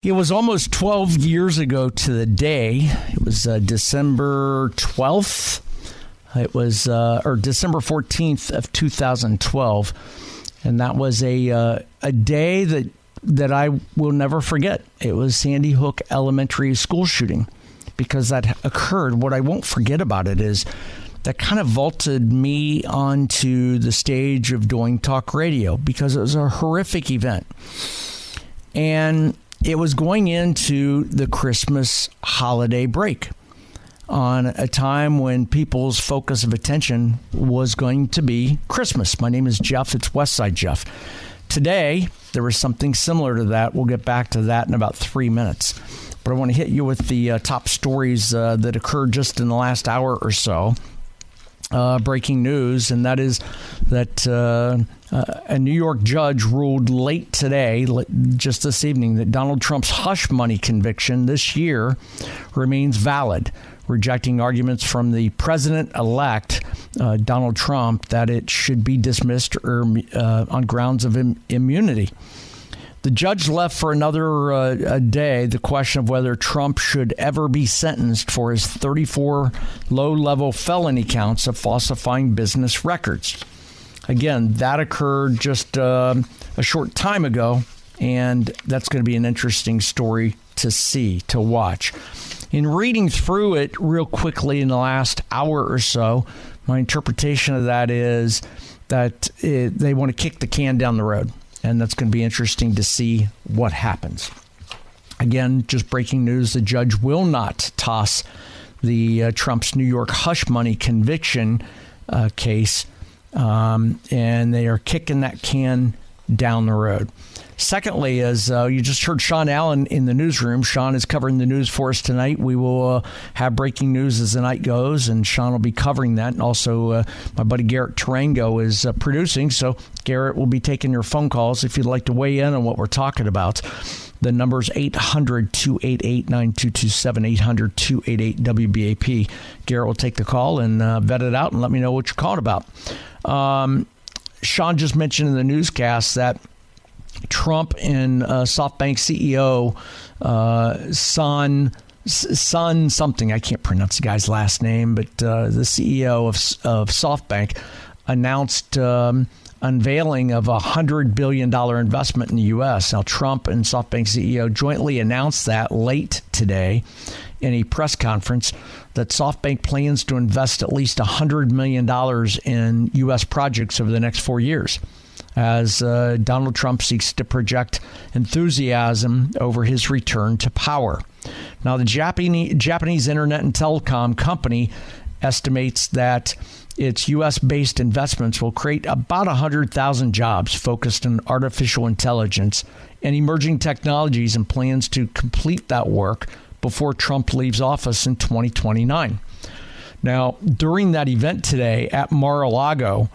It was almost 12 years ago to the day. It was December 12th. It was or December 14th of 2012, and that was a day that I will never forget. It was Sandy Hook Elementary School shooting, because that occurred. What I won't forget about it is that kind of vaulted me onto the stage of doing talk radio, because it was a horrific event. And it was going into the Christmas holiday break on a time when people's focus of attention was going to be Christmas. My name is Jeff. It's Westside Jeff. Today, there was something similar to that. We'll get back to that in about 3 minutes. But I want to hit you with the top stories that occurred just in the last hour or so. Breaking news, and that is that a New York judge ruled late today, just this evening, that Donald Trump's hush money conviction this year remains valid, rejecting arguments from the president-elect, Donald Trump, that it should be dismissed on grounds of immunity. The judge left for another a day the question of whether Trump should ever be sentenced for his 34 low-level felony counts of falsifying business records. Again, that occurred just a short time ago, and that's going to be an interesting story to see, to watch. In reading through it real quickly in the last hour or so, my interpretation of that is that they want to kick the can down the road. And that's going to be interesting to see what happens. Again, just breaking news, the judge will not toss the Trump's New York hush money conviction case, and they are kicking that can down the road. Secondly, as you just heard Sean Allen in the newsroom, Sean is covering the news for us tonight. We will have breaking news as the night goes, and Sean will be covering that. And also, my buddy Garrett Tarango is producing, so Garrett will be taking your phone calls if you'd like to weigh in on what we're talking about. The number is 800-288-9227, 800-288-WBAP. Garrett will take the call and vet it out and let me know what you're calling about. Sean just mentioned in the newscast that Trump and SoftBank CEO Son something, I can't pronounce the guy's last name, but the CEO of SoftBank announced unveiling of $100 billion investment in the U.S. Now, Trump and SoftBank CEO jointly announced that late today in a press conference that SoftBank plans to invest at least $100 million in U.S. projects over the next 4 years, as Donald Trump seeks to project enthusiasm over his return to power. Now, the Japanese internet and telecom company estimates that its U.S.-based investments will create about 100,000 jobs focused on artificial intelligence and emerging technologies, and plans to complete that work before Trump leaves office in 2029. Now, during that event today at Mar-a-Lago,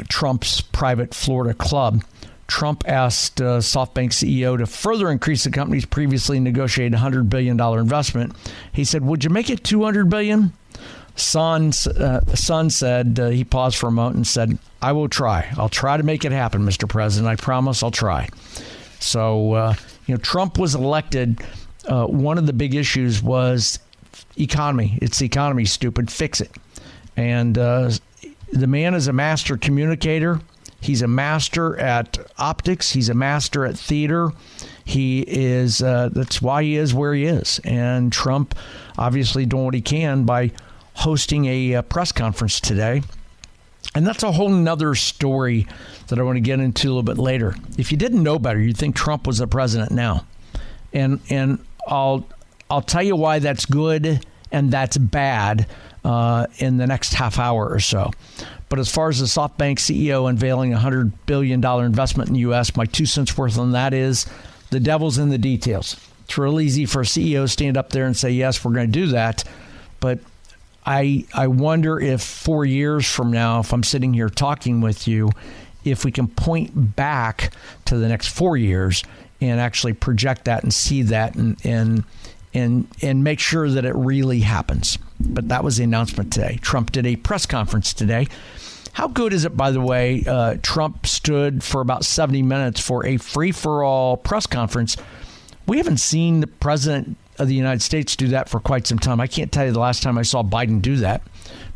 Trump's private Florida club, Trump asked SoftBank CEO to further increase the company's previously negotiated $100 billion investment. He said, "Would you make it $200 billion?" Son said, he paused for a moment and said, "I will try. I'll try to make it happen, Mr. President. I promise I'll try." So, Trump was elected. One of the big issues was economy. It's the economy, stupid. Fix it. And the man is a master communicator. He's a master at optics. He's a master at theater. He is, that's why he is where he is. And Trump obviously doing what he can by hosting a press conference today. And that's a whole nother story that I want to get into a little bit later. If you didn't know better, you'd think Trump was the president now. And I'll tell you why that's good and that's bad in the next half hour or so. But as far as the SoftBank CEO unveiling a $100 billion investment in the U.S., my 2 cents worth on that is the devil's in the details. It's real easy for a CEO to stand up there and say, yes, we're going to do that. But I wonder if 4 years from now, if I'm sitting here talking with you, if we can point back to the next 4 years and actually project that and see that and make sure that it really happens. But that was the announcement today. Trump did a press conference today. How good is it, by the way, Trump stood for about 70 minutes for a free-for-all press conference We haven't seen the president of the United States do that for quite some time. I can't tell you the last time I saw Biden do that,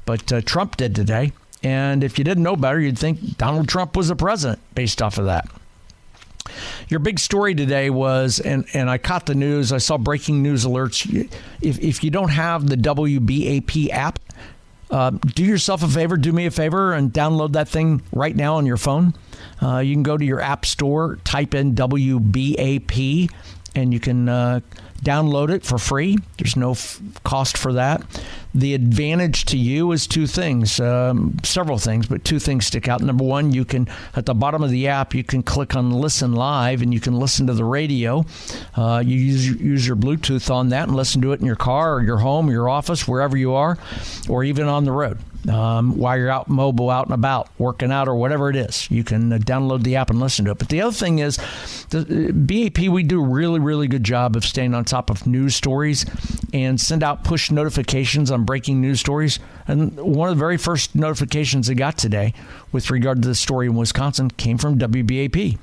but Trump did today. And if you didn't know better, you'd think Donald Trump was the president based off of that. Your big story today was, and I caught the news, I saw breaking news alerts. If you don't have the WBAP app, do yourself a favor, do me a favor, and download that thing right now on your phone. You can go to your app store, type in WBAP, and you can download it for free. There's no cost for that. The advantage to you is two things, several things, but two things stick out. Number one, you can, at the bottom of the app, you can click on Listen Live, and you can listen to the radio. You use your Bluetooth on that and listen to it in your car or your home, or your office, wherever you are, or even on the road. While you're out mobile, out and about, working out or whatever it is, you can download the app and listen to it. But the other thing is, the BAP, we do a really, really good job of staying on top of news stories and send out push notifications on breaking news stories. And one of the very first notifications I got today with regard to the story in Wisconsin came from WBAP.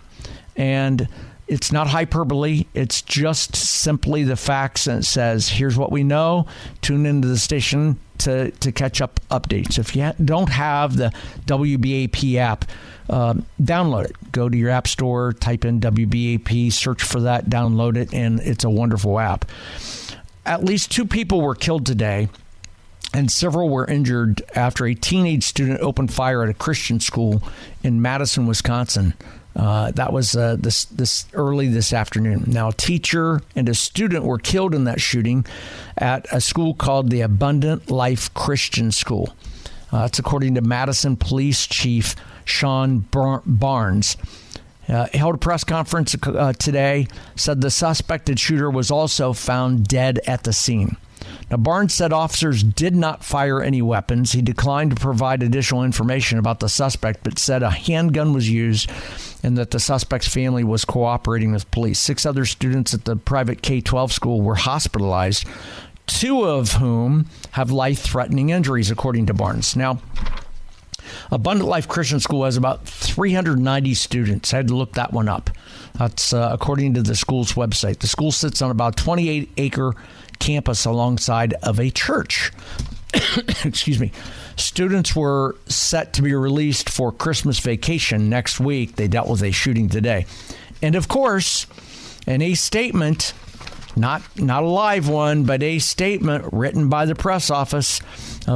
And it's not hyperbole. It's just simply the facts, and it says, here's what we know. Tune into the station to catch up updates. If you don't have the WBAP app, download it. Go to your app store, type in WBAP, search for that, download it, and it's a wonderful app. At least 2 people were killed today, and several were injured after a teenage student opened fire at a Christian school in Madison, Wisconsin. That was this early this afternoon. Now, a teacher and a student were killed in that shooting at a school called the Abundant Life Christian School. That's according to Madison Police Chief Sean Barnes. Held a press conference today, said the suspected shooter was also found dead at the scene. Now, Barnes said officers did not fire any weapons. He declined to provide additional information about the suspect, but said a handgun was used and that the suspect's family was cooperating with police. 6 other students at the private K-12 school were hospitalized, 2 of whom have life-threatening injuries, according to Barnes. Now, Abundant Life Christian School has about 390 students. I had to look that one up. That's according to the school's website. The school sits on about 28-acre campus alongside of a church. Excuse me. Students were set to be released for Christmas vacation next week. They dealt with a shooting today. And of course, in a statement, not a live one, but a statement written by the press office,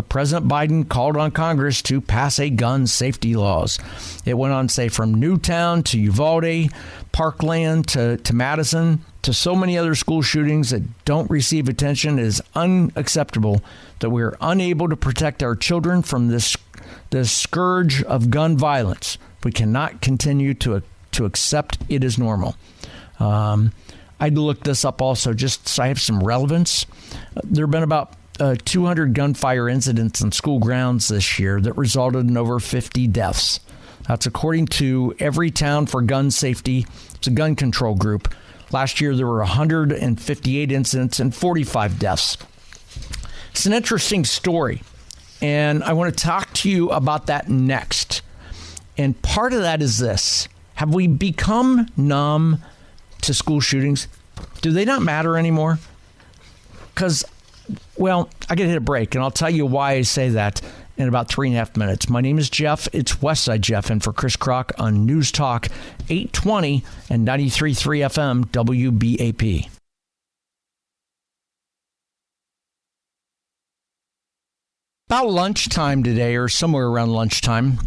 President Biden called on Congress to pass a gun safety laws. It went on to say from Newtown to Uvalde, Parkland to Madison, to so many other school shootings that don't receive attention. It is unacceptable that we are unable to protect our children from this scourge of gun violence. We cannot continue to accept it as normal. I'd look this up also just so I have some relevance. There have been about 200 gunfire incidents in school grounds this year that resulted in over 50 deaths. That's according to Everytown for Gun Safety. It's a gun control group. Last year, there were 158 incidents and 45 deaths. It's an interesting story, and I want to talk to you about that next. And part of that is this. Have we become numb to school shootings? Do they not matter anymore? Because, well, I got to hit a break, and I'll tell you why I say that in about 3.5 minutes. My name is Jeff. It's Westside Jeff, and for Chris Crock on News Talk 820 and 93.3 FM WBAP. About lunchtime today, or somewhere around lunchtime,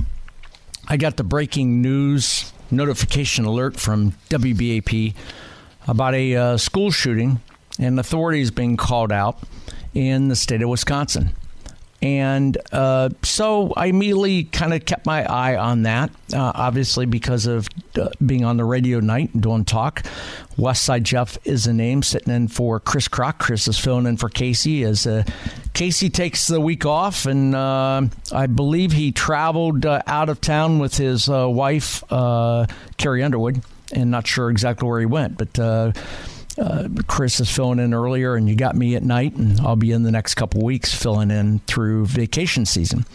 I got the breaking news notification alert from WBAP about a school shooting, and authorities being called out in the state of Wisconsin. And so I immediately kind of kept my eye on that, obviously because of being on the radio night and doing talk. Westside Jeff is the name, sitting in for Chris Crock. Chris is filling in for Casey as Casey takes the week off, and I believe he traveled out of town with his wife, Carrie Underwood, and not sure exactly where he went, but Chris is filling in earlier, and you got me at night, and I'll be in the next couple weeks filling in through vacation season.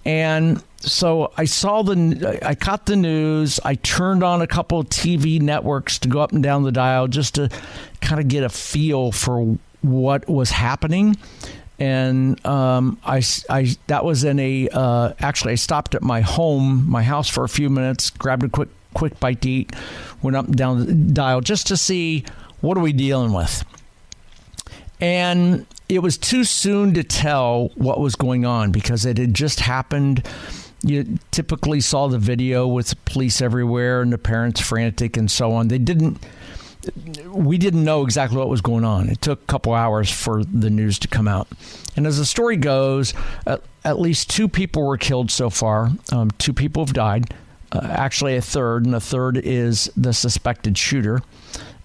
And So I caught the news. I turned on a couple of TV networks to go up and down the dial just to kind of get a feel for what was happening. And that was in actually I stopped at my house for a few minutes, grabbed a quick bite to eat, went up and down the dial just to see what are we dealing with. And it was too soon to tell what was going on because it had just happened. You typically saw the video with police everywhere and the parents frantic and so on. We didn't know exactly what was going on. It took a couple hours for the news to come out. And as the story goes, at least 2 people were killed so far. 2 people have died. Actually, a third, and the third is the suspected shooter.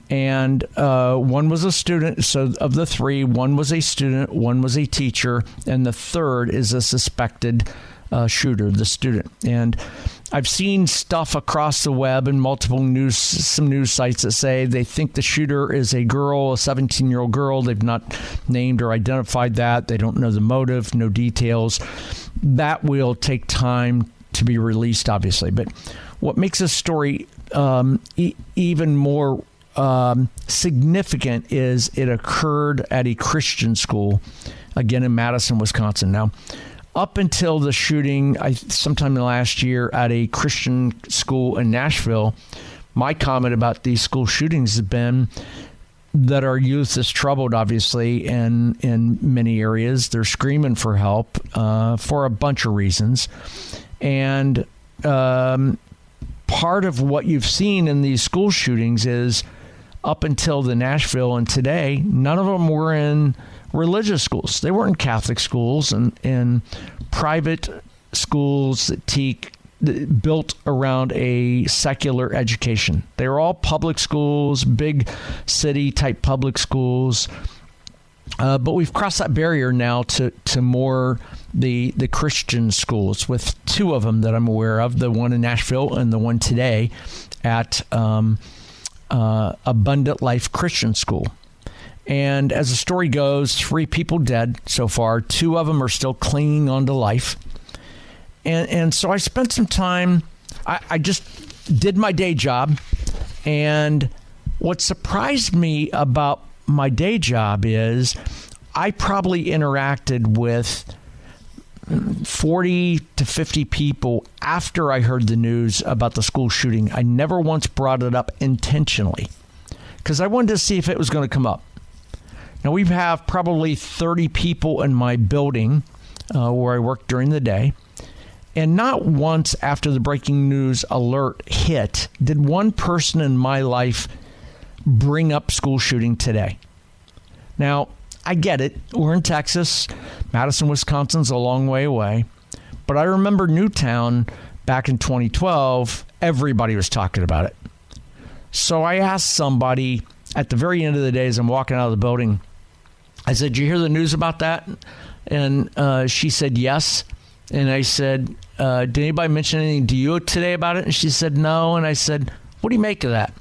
And one was a student. So of the 3, one was a student, one was a teacher, and the third is a suspected shooter, the student. And I've seen stuff across the web and some news sites that say they think the shooter is a girl, a 17-year-old girl. They've not named or identified that. They don't know the motive, no details. That will take time to be released, obviously. But what makes this story even more significant is it occurred at a Christian school, again in Madison, Wisconsin. Now, up until the shooting sometime last year at a Christian school in Nashville, my comment about these school shootings has been that our youth is troubled, obviously, in many areas. They're screaming for help for a bunch of reasons. And part of what you've seen in these school shootings is up until the Nashville and today, none of them were in religious schools. They weren't Catholic schools and private schools that built around a secular education. They were all public schools, big city type public schools. But we've crossed that barrier now to more the Christian schools, with 2 of them that I'm aware of, the one in Nashville and the one today at Abundant Life Christian School. And as the story goes, 3 people dead so far. 2 of them are still clinging on to life. And so I spent some time, I just did my day job. And what surprised me about my day job is I probably interacted with 40 to 50 people after I heard the news about the school shooting. I never once brought it up intentionally because I wanted to see if it was going to come up. Now, we have probably 30 people in my building where I work during the day. And not once after the breaking news alert hit did one person in my life bring up school shooting today. Now, I get it. We're in Texas. Madison, Wisconsin's a long way away. But I remember Newtown back in 2012, everybody was talking about it. So I asked somebody at the very end of the day as I'm walking out of the building, I said, "Did you hear the news about that?" And she said, "Yes." And I said, "Did anybody mention anything to you today about it?" And she said, "No." And I said, "What do you make of that?"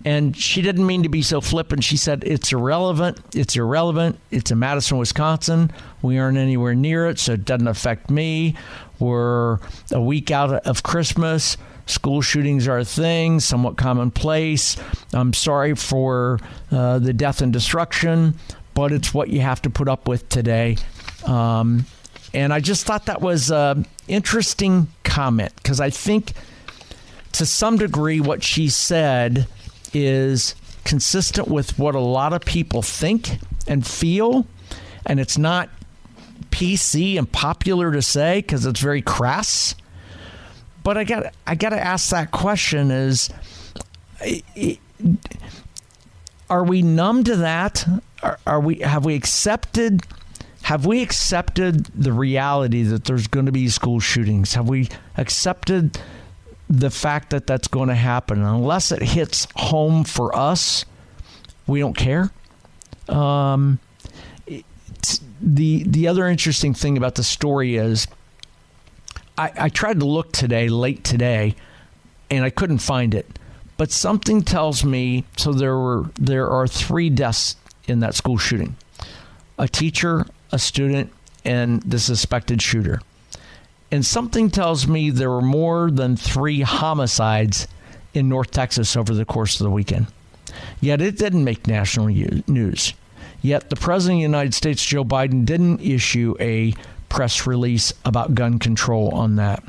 And she didn't mean to be so flippant. She said, "It's irrelevant. It's irrelevant. It's in Madison, Wisconsin. We aren't anywhere near it, so it doesn't affect me. We're a week out of Christmas. School shootings are a thing, somewhat commonplace. I'm sorry for the death and destruction, but it's what you have to put up with today." And I just thought that was an interesting comment because I think to some degree what she said is consistent with what a lot of people think and feel, and it's not PC and popular to say because it's very crass. But I got to ask that question: is are we numb to that? Have we accepted the reality that there's going to be school shootings? Have we accepted the fact that that's going to happen? Unless it hits home for us, we don't care. The other interesting thing about the story is I tried to look today, late today, and I couldn't find it. But something tells me, so there are 3 deaths in that school shooting: a teacher, a student, and the suspected shooter. And something tells me there were more than 3 homicides in North Texas over the course of the weekend. Yet it didn't make national news. Yet the President of the United States, Joe Biden, didn't issue a press release about gun control on that.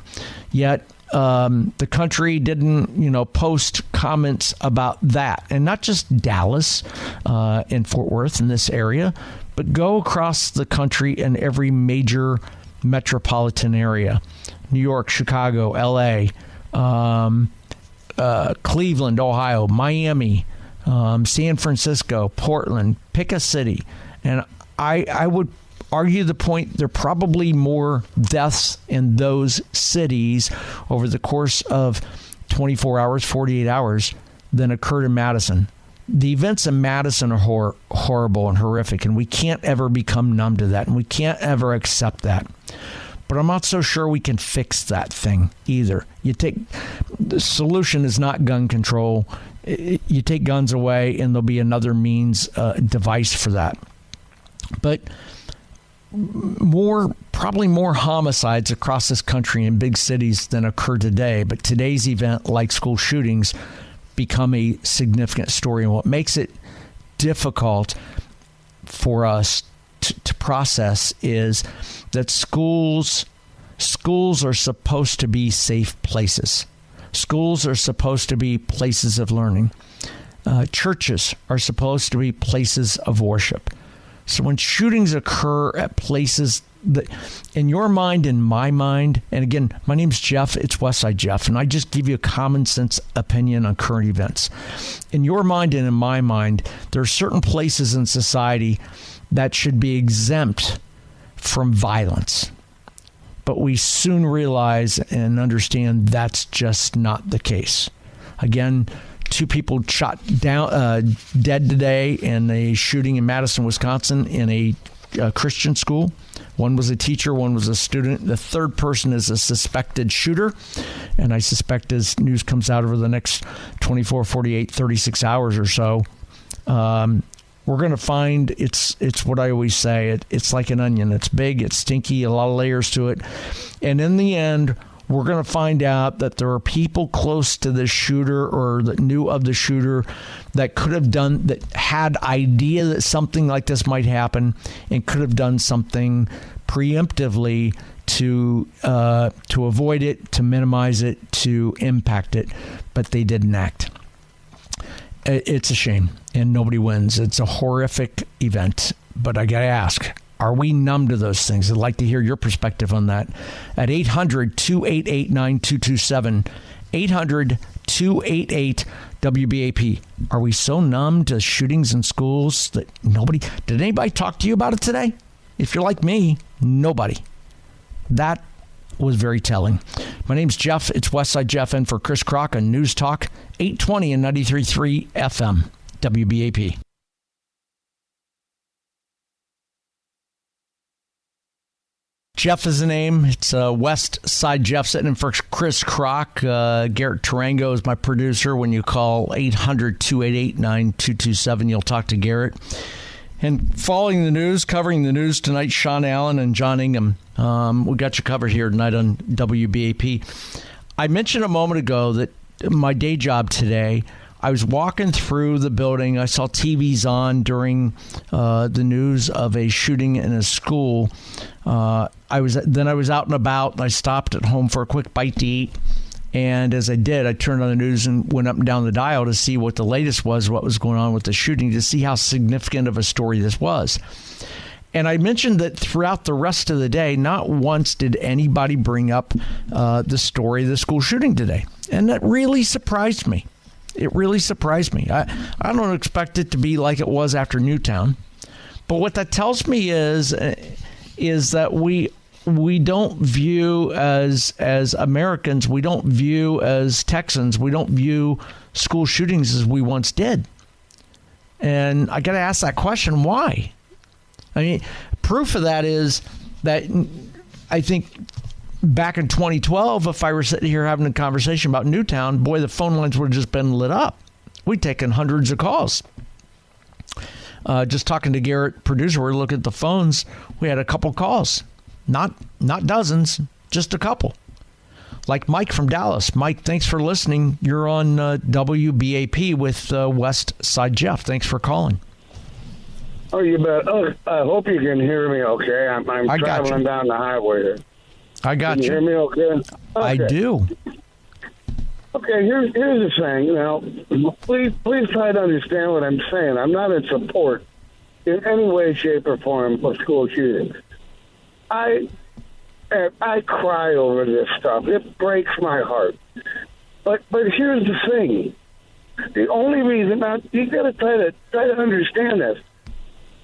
Yet the country didn't, post comments about that. And not just Dallas and Fort Worth in this area, but go across the country in every major metropolitan area. New York, Chicago, L.A., Cleveland, Ohio, Miami, San Francisco, Portland, pick a city. And I would argue the point there are probably more deaths in those cities over the course of 24 hours, 48 hours than occurred in Madison. The events in Madison are horrible and horrific, and we can't ever become numb to that, and we can't ever accept that. But I'm not so sure we can fix that thing either. The solution is not gun control. You take guns away, and there'll be another device for that. But probably more homicides across this country in big cities than occur today. But today's event, like school shootings, become a significant story. And what makes it difficult for us to process is that schools are supposed to be safe places. Schools are supposed to be places of learning. Churches are supposed to be places of worship. So when shootings occur at places that, in your mind, in my mind, and again, my name's Jeff, it's Westside Jeff, and I just give you a common sense opinion on current events. In your mind and in my mind, there are certain places in society that should be exempt from violence. But we soon realize and understand that's just not the case. Again, 2 people shot down, dead today in a shooting in Madison, Wisconsin, in a Christian school. One was a teacher, one was a student. The third person is a suspected shooter. And I suspect as news comes out over the next 24, 48, 36 hours or so, we're going to find it's what I always say. It's like an onion. It's big, it's stinky, a lot of layers to it. And in the end, we're going to find out that there are people close to the shooter or that knew of the shooter that that had idea that something like this might happen and could have done something preemptively to avoid it, to minimize it, to impact it, but they didn't act. It's a shame, and nobody wins. It's a horrific event, but I got to ask, are we numb to those things? I'd like to hear your perspective on that. At 800-288-9227, 800-288-WBAP. Are we so numb to shootings in schools that did anybody talk to you about it today? If you're like me, nobody. That was very telling. My name's Jeff. It's Westside Jeff in for Chris Crock on News Talk 820 and 93.3 FM, WBAP. Jeff is the name. It's West Side Jeff sitting in for Chris Crock. Garrett Tarango is my producer. When you call 800-288-9227, you'll talk to Garrett. And following the news, covering the news tonight, Sean Allen and John Ingham. We got you covered here tonight on WBAP. I mentioned a moment ago that my day job today, I was walking through the building. I saw TVs on during the news of a shooting in a school. I was out and about, and I stopped at home for a quick bite to eat. And as I did, I turned on the news and went up and down the dial to see what the latest was, what was going on with the shooting, to see how significant of a story this was. And I mentioned that throughout the rest of the day, not once did anybody bring up the story of the school shooting today. And that really surprised me. It really surprised me. I don't expect it to be like it was after Newtown. But what that tells me is that we don't view as Americans, we don't view as Texans, we don't view school shootings as we once did. And I got to ask that question, why? I mean, proof of that is that I think back in 2012, if I were sitting here having a conversation about Newtown, boy, the phone lines would have just been lit up. We'd taken hundreds of calls. Just talking to Garrett, producer, we're looking at the phones. We had a couple calls, not dozens, Just a couple. Like Mike from Dallas. Mike, thanks for listening. You're on WBAP with West Side Jeff. Thanks for calling. Oh, you bet. Oh, I hope you can hear me okay. I'm traveling down the highway here. I got you. Can you hear me okay? I do. Okay, here's the thing. Now, please try to understand what I'm saying. I'm not in support in any way, shape, or form of school shootings. I cry over this stuff. It breaks my heart. But here's the thing. The only reason, now, you got to try to understand this.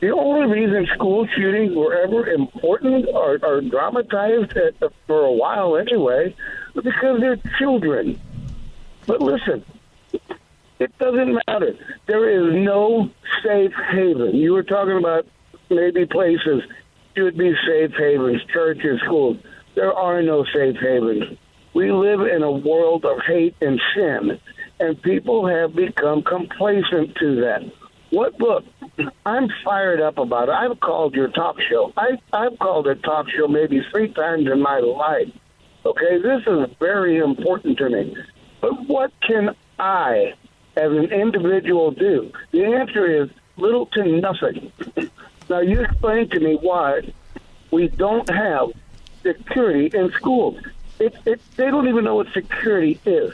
The only reason school shootings were ever important or dramatized for a while anyway was because they're children. But listen, it doesn't matter. There is no safe haven. You were talking about maybe places should be safe havens, churches, schools. There are no safe havens. We live in a world of hate and sin, and people have become complacent to that. Look, I'm fired up about it. I've called your talk show. I've called a talk show maybe 3 times in my life. Okay, this is very important to me. But what can I, as an individual, do? The answer is little to nothing. Now, you explain to me why we don't have security in schools. They don't even know what security is.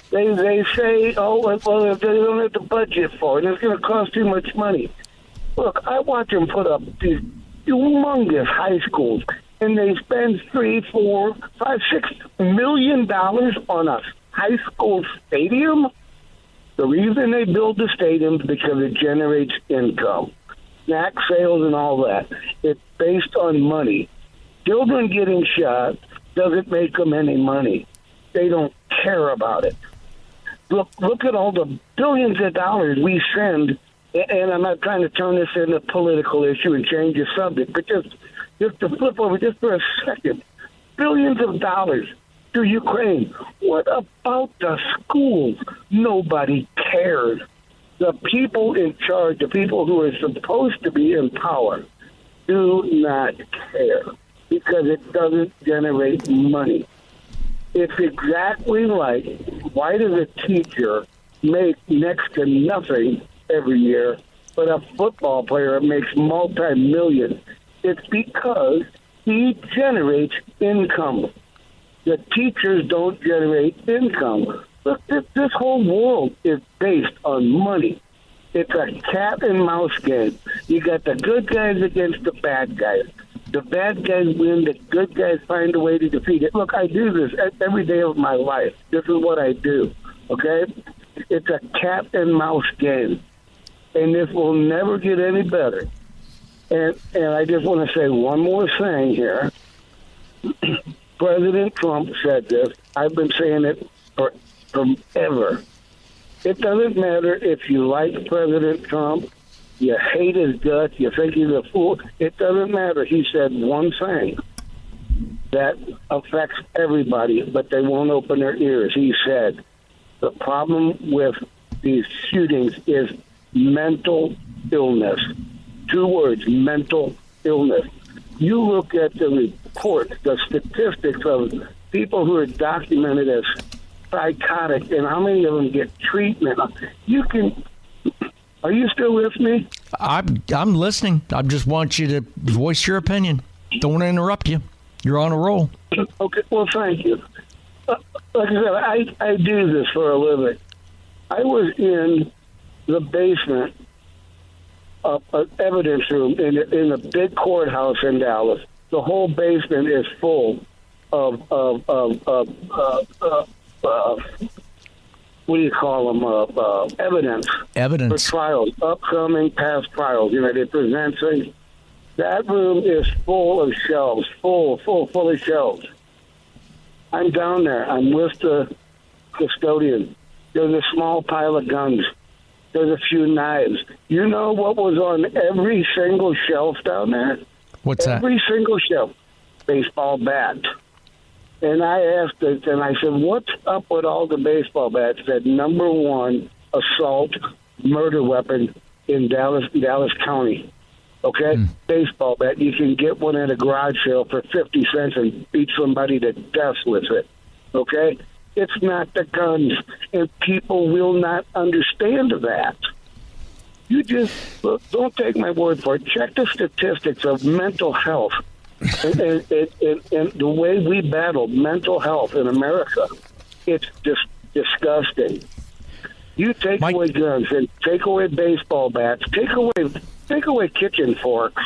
They say, oh, well, they don't have the budget for it, and it's going to cost too much money. Look, I watch them put up these humongous high schools, and they spend $3, $4, $5, $6 million on a high school stadium. The reason they build the stadiums is because it generates income, snack sales, and all that. It's based on money. Children getting shot doesn't make them any money. They don't care about it. Look at all the billions of dollars we send, and I'm not trying to turn this into a political issue and change the subject, but just to flip over just for a second, billions of dollars to Ukraine. What about the schools? Nobody cares. The people in charge, the people who are supposed to be in power, do not care because it doesn't generate money. It's exactly like, why does a teacher make next to nothing every year, but a football player makes multi-millions? It's because he generates income. The teachers don't generate income. Look, this whole world is based on money. It's a cat and mouse game. You got the good guys against the bad guys. The bad guys win. The good guys find a way to defeat it. Look, I do this every day of my life. This is what I do, okay? It's a cat and mouse game, and this will never get any better. And I just want to say one more thing here. President Trump said this. I've been saying it forever. It doesn't matter if you like President Trump, you hate his guts, you think he's a fool. It doesn't matter. He said one thing that affects everybody, but they won't open their ears. He said, the problem with these shootings is mental illness. 2 words, mental illness. You look at the reports, the statistics of people who are documented as psychotic and how many of them get treatment. Are you still with me? I'm listening. I just want you to voice your opinion. Don't want to interrupt you. You're on a roll. Okay, well, thank you. Like I said, I do this for a living. I was in the basement of an evidence room in the big courthouse in Dallas. The whole basement is full of what do you call them? Evidence for trials, upcoming past trials. You know, they present things. That room is full of shelves, full of shelves. I'm down there. I'm with the custodian. There's a small pile of guns. There's a few knives. You know what was on every single shelf down there? What's that? Every single shelf. Baseball bat. And I asked it, and I said, what's up with all the baseball bats? Said, #1 assault murder weapon in Dallas County. Okay? Baseball bat. You can get one at a garage sale for 50 cents and beat somebody to death with it. Okay? It's not the guns, and people will not understand that. You just, look, don't take my word for it. Check the statistics of mental health and the way we battle mental health in America. It's just disgusting. You take away guns and take away baseball bats, take away kitchen forks.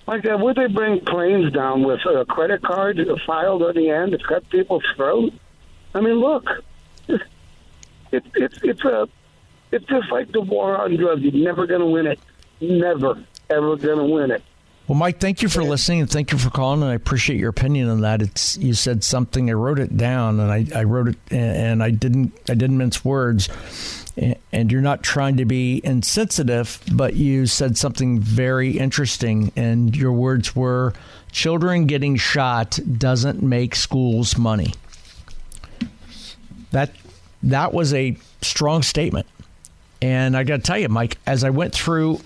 My God, would they bring planes down with a credit card filed on the end to cut people's throat? I mean, look, it's just like the war on drugs. You're never going to win it. Never, ever going to win it. Well, Mike, thank you for listening and thank you for calling, and I appreciate your opinion on that. You said something, I wrote it down, and I wrote it, and I didn't mince words. And you're not trying to be insensitive, but you said something very interesting, and your words were, children getting shot doesn't make schools money. That was a strong statement. And I got to tell you, Mike, as I went through,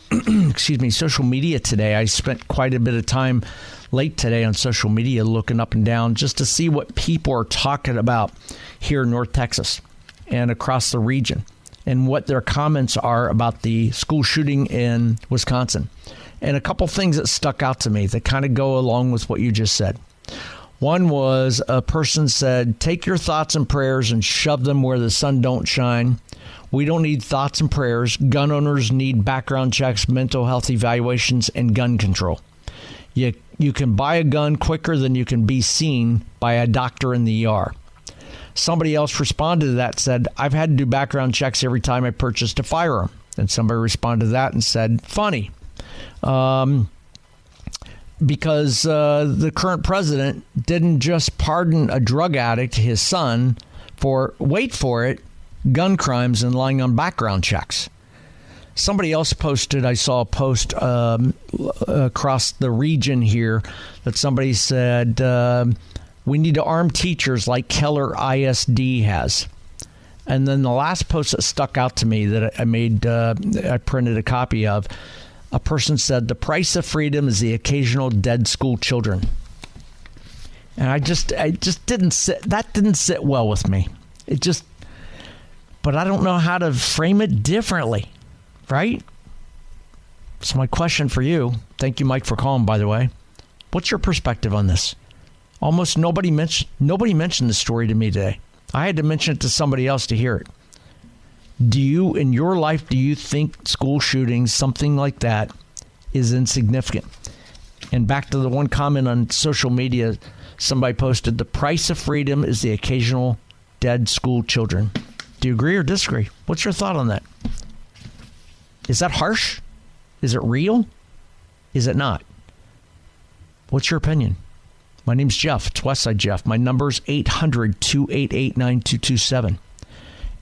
social media today, I spent quite a bit of time late today on social media looking up and down just to see what people are talking about here in North Texas and across the region and what their comments are about the school shooting in Wisconsin. And a couple things that stuck out to me that kind of go along with what you just said. One was a person said, take your thoughts and prayers and shove them where the sun don't shine. We don't need thoughts and prayers. Gun owners need background checks, mental health evaluations, and gun control. You can buy a gun quicker than you can be seen by a doctor in the ER. Somebody else responded to that, said, I've had to do background checks every time I purchased a firearm. And somebody responded to that and said, funny. Because the current president didn't just pardon a drug addict, his son, for, wait for it, gun crimes and lying on background checks. Somebody else posted, I saw a post across the region here that somebody said, we need to arm teachers like Keller ISD has. And then the last post that stuck out to me that I made, I printed a copy of, a person said, the price of freedom is the occasional dead school children. And I just didn't sit well with me. But I don't know how to frame it differently, right? So my question for you, thank you, Mike, for calling, by the way. What's your perspective on this? Almost nobody mentioned the story to me today. I had to mention it to somebody else to hear it. Do you, in your life, do you think school shootings, something like that, is insignificant? And back to the one comment on social media, somebody posted, the price of freedom is the occasional dead school children. Do you agree or disagree? What's your thought on that? Is that harsh? Is it real? Is it not? What's your opinion? My name's Jeff. It's Westside Jeff. My number's 800-288-9227.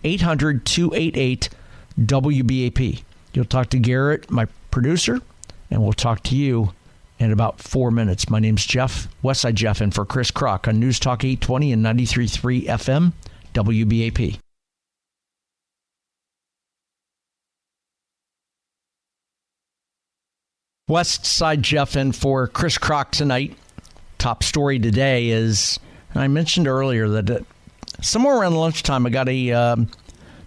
800-288-WBAP. You'll talk to Garrett, my producer, and we'll talk to you in about 4 minutes. My name's Jeff, Westside Jeff, and for Chris Kroc on News Talk 820 and 93.3 FM, WBAP. Westside Jeff and for Chris Kroc tonight. Top story today is, and I mentioned earlier that somewhere around lunchtime I got a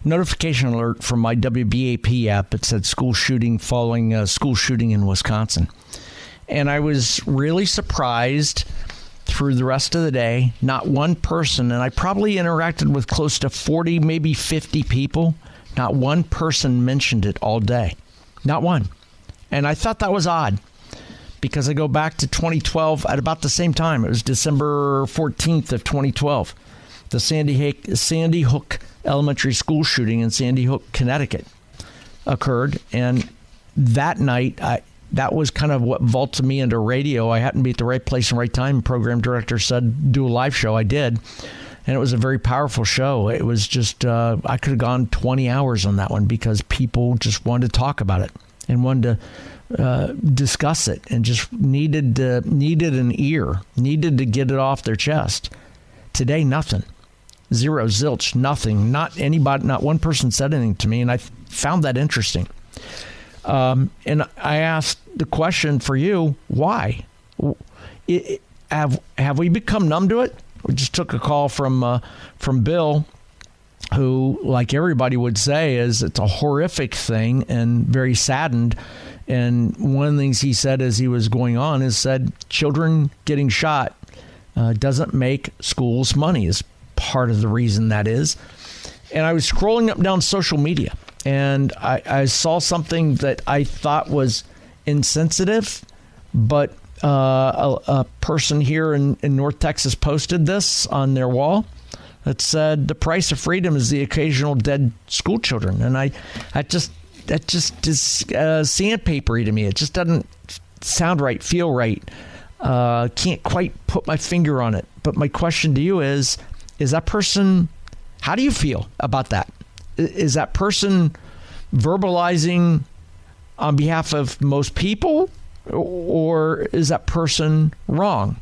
notification alert from my WBAP app. It said school shooting following a school shooting in Wisconsin. And I was really surprised through the rest of the day. Not one person, and I probably interacted with close to 40, maybe 50 people. Not one person mentioned it all day. Not one. And I thought that was odd because I go back to 2012 at about the same time. It was December 14th of 2012. The Sandy Hook Elementary School shooting in Sandy Hook, Connecticut occurred. And that night, that was kind of what vaulted me into radio. I happened to be at the right place and right time. Program director said, do a live show. I did. And it was a very powerful show. It was just, I could have gone 20 hours on that one because people just wanted to talk about it and wanted to discuss it and just needed an ear, needed to get it off their chest. Today, nothing. Zero, zilch, nothing. Not anybody, not one person said anything to me, and I found that interesting. And I asked the question for you, why? Have we become numb to it? We just took a call from Bill, who, like everybody would say, is it's a horrific thing and very saddened. And one of the things he said as he was going on is said children getting shot doesn't make schools money is part of the reason that is. And I was scrolling up down social media and I saw something that I thought was insensitive, but a person here in North Texas posted this on their wall that said the price of freedom is the occasional dead school children. And that just is sandpapery to me. It just doesn't sound right, feel right. Can't quite put my finger on it. But my question to you is that person, how do you feel about that? Is that person verbalizing on behalf of most people, or is that person wrong?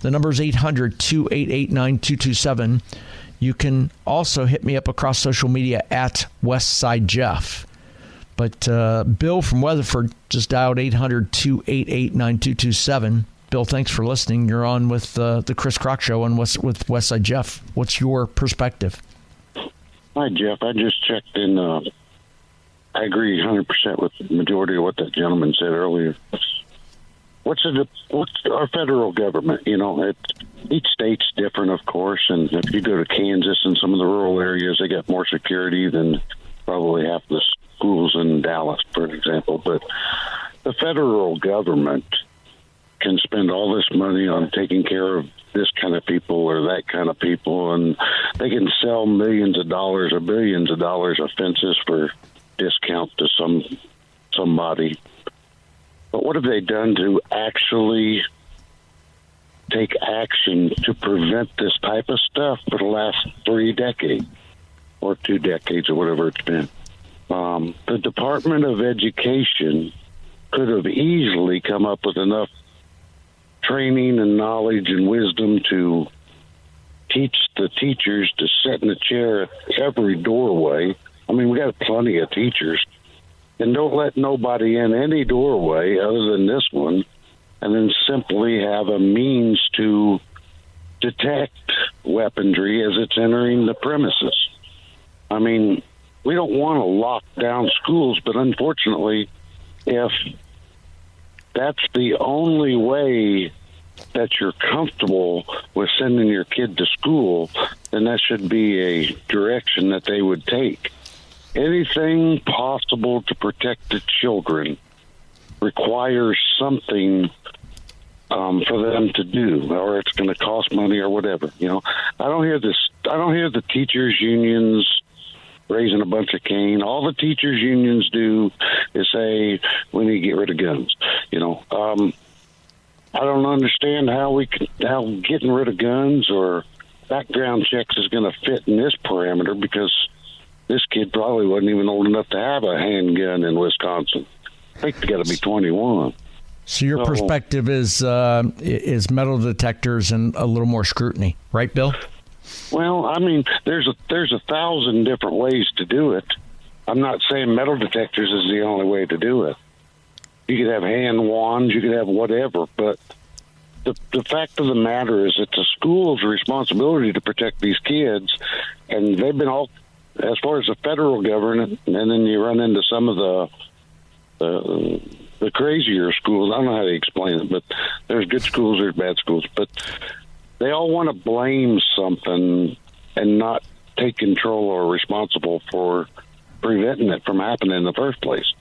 The number is 800-288-9227. You can also hit me up across social media at Westside Jeff. But Bill from Weatherford just dialed 800-288-9227. Bill, thanks for listening. You're on with the Chris Crock Show and with Westside Jeff. What's your perspective? Hi, Jeff. I just checked in. I agree 100% with the majority of what that gentleman said earlier. What's our federal government? You know, each state's different, of course. And if you go to Kansas and some of the rural areas, they got more security than probably half the schools in Dallas, for example. But the federal government can spend all this money on taking care of this kind of people or that kind of people, and they can sell millions of dollars or billions of dollars of fences for discount to somebody. But what have they done to actually take action to prevent this type of stuff for the last 3 decades or 2 decades or whatever it's been? The Department of Education could have easily come up with enough training and knowledge and wisdom to teach the teachers to sit in a chair at every doorway. I mean, we got plenty of teachers. And don't let nobody in any doorway other than this one, and then simply have a means to detect weaponry as it's entering the premises. I mean, we don't want to lock down schools, but unfortunately, if that's the only way that you're comfortable with sending your kid to school, then that should be a direction that they would take. Anything possible to protect the children requires something for them to do, or it's going to cost money or whatever. You know, I don't hear the teachers' unions raising a bunch of cane. All the teachers' unions do is say we need to get rid of guns. You know, I don't understand how getting rid of guns or background checks is going to fit in this parameter, because this kid probably wasn't even old enough to have a handgun in Wisconsin. I think they got to be 21. So your perspective is metal detectors and a little more scrutiny, right, Bill? Well, I mean, there's 1,000 different ways to do it. I'm not saying metal detectors is the only way to do it. You could have hand wands, you could have whatever, but the fact of the matter is it's a school's responsibility to protect these kids, and they've been all, as far as the federal government, and then you run into some of the crazier schools. I don't know how to explain it, but there's good schools, there's bad schools, but they all want to blame something and not take control or responsible for preventing it from happening in the first place.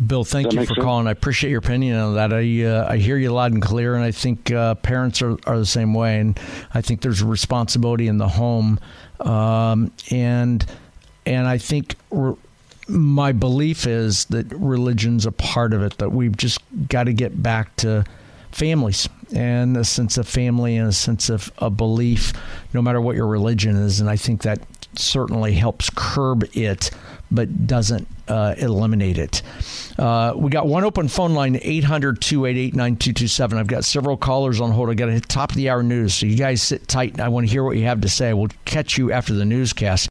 Bill, thank you for calling. I appreciate your opinion on that. I hear you loud and clear, and I think parents are the same way. And I think there's a responsibility in the home, and I think my belief is that religion's a part of it. That we've just got to get back to families and a sense of family and a sense of a belief, no matter what your religion is. And I think that certainly helps curb it, but doesn't eliminate it. We got one open phone line, 800-288-9227. I've got several callers on hold. I got to hit top of the hour news. So you guys sit tight. I want to hear what you have to say. We'll catch you after the newscast.